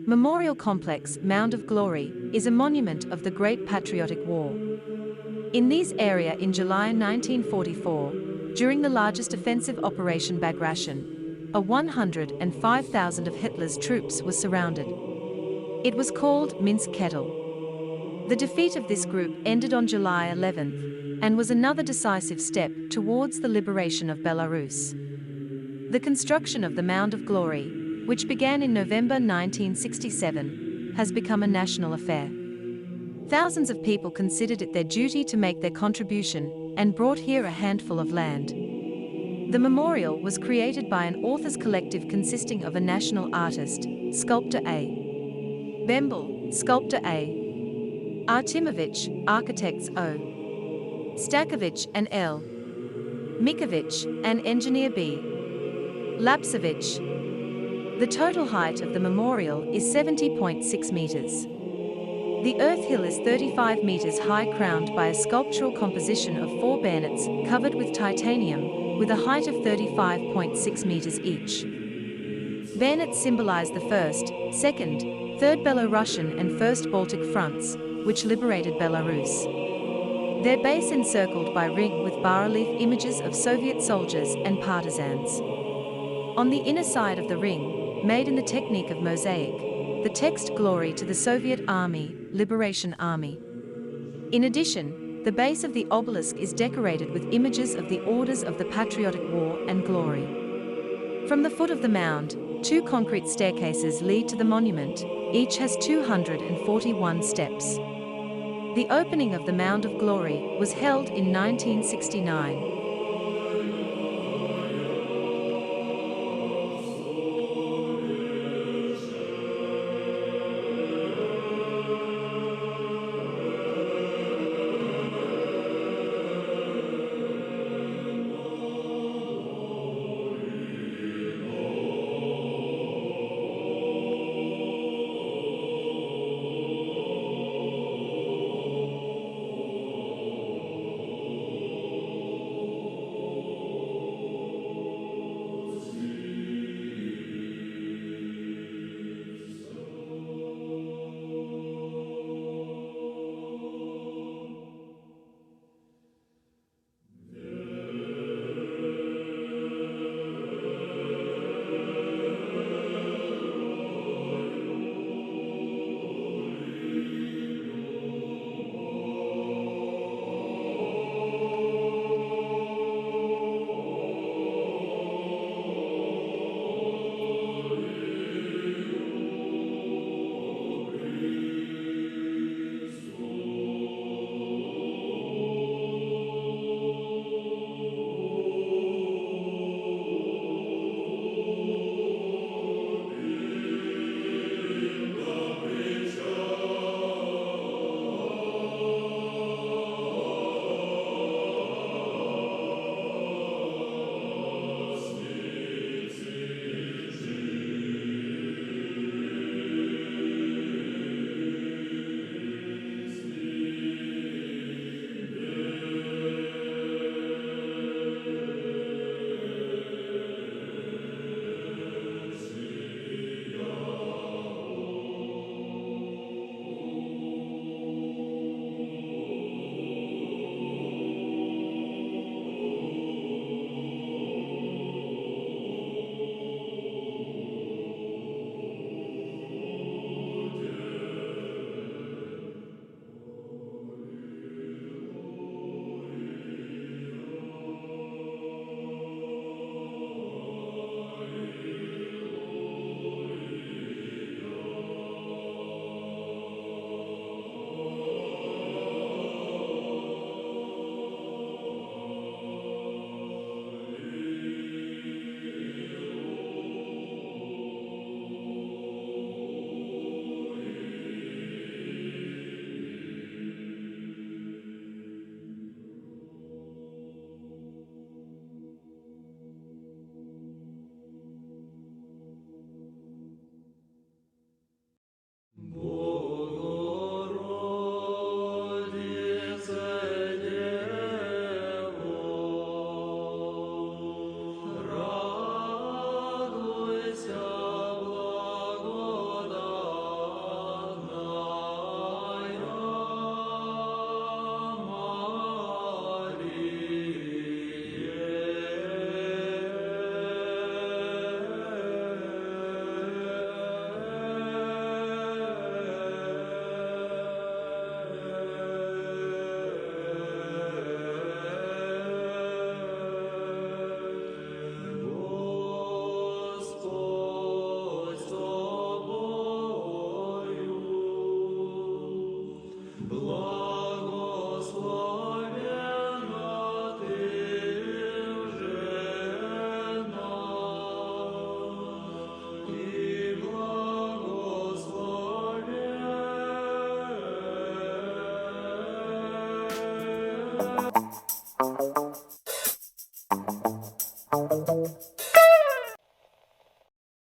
Memorial Complex, Mound of Glory, is a monument of the Great Patriotic War. In this area in July 1944, during the largest offensive Operation Bagration, 105,000 of Hitler's troops was surrounded. It was called Minsk Kettle. The defeat of this group ended on July 11th and was another decisive step towards the liberation of Belarus. The construction of the Mound of Glory, which began in November 1967, has become a national affair. Thousands of people considered it their duty to make their contribution and brought here a handful of land. The memorial was created by an authors collective consisting of a national artist, sculptor A. Bembel, sculptor A. Artimovich, architects O. Stakovich and L. Mikovich, and engineer B. Lapsevich. The total height of the memorial is 70.6 meters. The earth hill is 35 meters high, crowned by a sculptural composition of 4 bayonets covered with titanium, with a height of 35.6 meters each. Bayonets symbolize the 1st, 2nd, 3rd Belarusian and 1st Baltic fronts, which liberated Belarus. Their base encircled by ring with bas-relief images of Soviet soldiers and partisans. On the inner side of the ring, made in the technique of mosaic, the text "Glory to the Soviet Army, Liberation Army." In addition, the base of the obelisk is decorated with images of the orders of the Patriotic War and Glory. From the foot of the mound, 2 concrete staircases lead to the monument, each has 241 steps. The opening of the Mound of Glory was held in 1969.